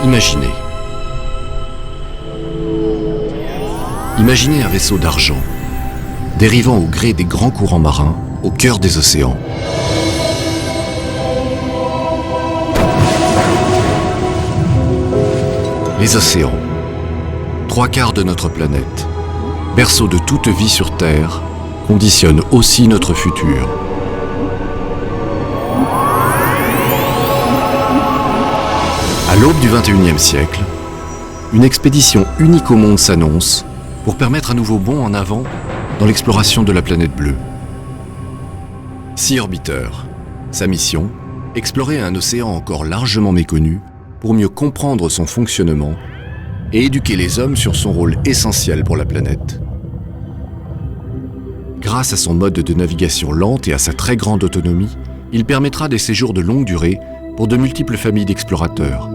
Imaginez. Imaginez un vaisseau d'argent, dérivant au gré des grands courants marins, au cœur des océans. Les océans, 3/4 de notre planète, berceau de toute vie sur Terre, conditionnent aussi notre futur. À l'aube du XXIe siècle, une expédition unique au monde s'annonce pour permettre un nouveau bond en avant dans l'exploration de la planète bleue. Sea Orbiter. Sa mission, explorer un océan encore largement méconnu pour mieux comprendre son fonctionnement et éduquer les hommes sur son rôle essentiel pour la planète. Grâce à son mode de navigation lente et à sa très grande autonomie, il permettra des séjours de longue durée pour de multiples familles d'explorateurs.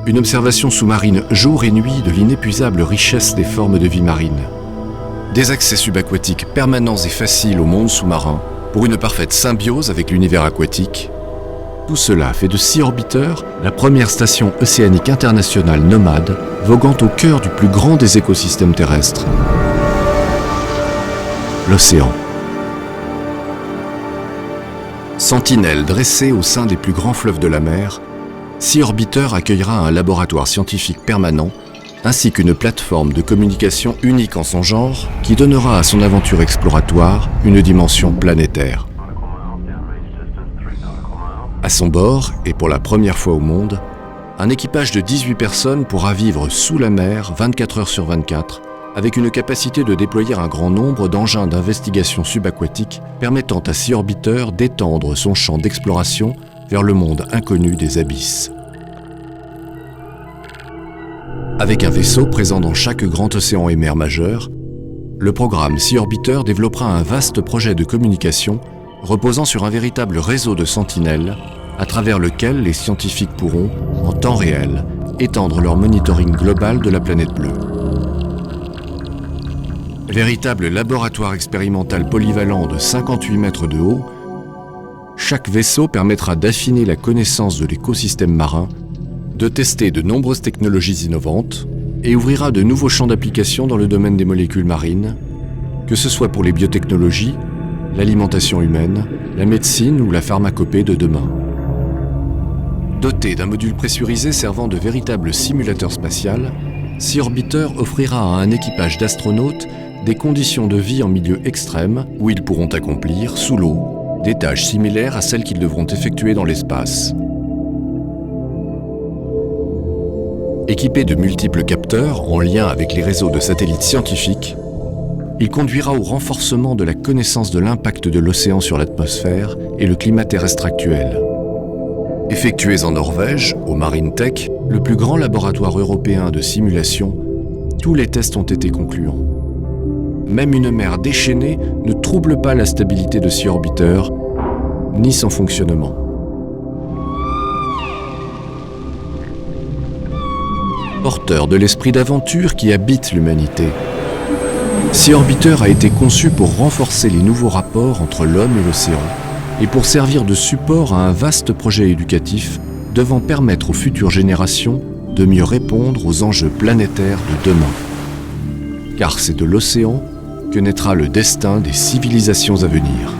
Une observation sous-marine jour et nuit de l'inépuisable richesse des formes de vie marine. Des accès subaquatiques permanents et faciles au monde sous-marin pour une parfaite symbiose avec l'univers aquatique. Tout cela fait de Sea Orbiter la première station océanique internationale nomade voguant au cœur du plus grand des écosystèmes terrestres. L'océan. Sentinelle dressée au sein des plus grands fleuves de la mer, Sea Orbiter accueillera un laboratoire scientifique permanent ainsi qu'une plateforme de communication unique en son genre qui donnera à son aventure exploratoire une dimension planétaire. À son bord, et pour la première fois au monde, un équipage de 18 personnes pourra vivre sous la mer 24 heures sur 24, avec une capacité de déployer un grand nombre d'engins d'investigation subaquatique permettant à Sea Orbiter d'étendre son champ d'exploration vers le monde inconnu des abysses. Avec un vaisseau présent dans chaque grand océan et mer majeur, le programme Sea Orbiter développera un vaste projet de communication reposant sur un véritable réseau de sentinelles à travers lequel les scientifiques pourront, en temps réel, étendre leur monitoring global de la planète bleue. Véritable laboratoire expérimental polyvalent de 58 mètres de haut, chaque vaisseau permettra d'affiner la connaissance de l'écosystème marin, de tester de nombreuses technologies innovantes et ouvrira de nouveaux champs d'application dans le domaine des molécules marines, que ce soit pour les biotechnologies, l'alimentation humaine, la médecine ou la pharmacopée de demain. Doté d'un module pressurisé servant de véritable simulateur spatial, Sea Orbiter offrira à un équipage d'astronautes des conditions de vie en milieu extrême où ils pourront accomplir, sous l'eau, des tâches similaires à celles qu'ils devront effectuer dans l'espace. Équipé de multiples capteurs en lien avec les réseaux de satellites scientifiques, il conduira au renforcement de la connaissance de l'impact de l'océan sur l'atmosphère et le climat terrestre actuel. Effectués en Norvège, au Marine Tech, le plus grand laboratoire européen de simulation, tous les tests ont été concluants. Même une mer déchaînée ne trouble pas la stabilité de Sea Orbiter, ni son fonctionnement. Porteur de l'esprit d'aventure qui habite l'humanité, Sea Orbiter a été conçu pour renforcer les nouveaux rapports entre l'homme et l'océan et pour servir de support à un vaste projet éducatif devant permettre aux futures générations de mieux répondre aux enjeux planétaires de demain. Car c'est de l'océan que naîtra le destin des civilisations à venir.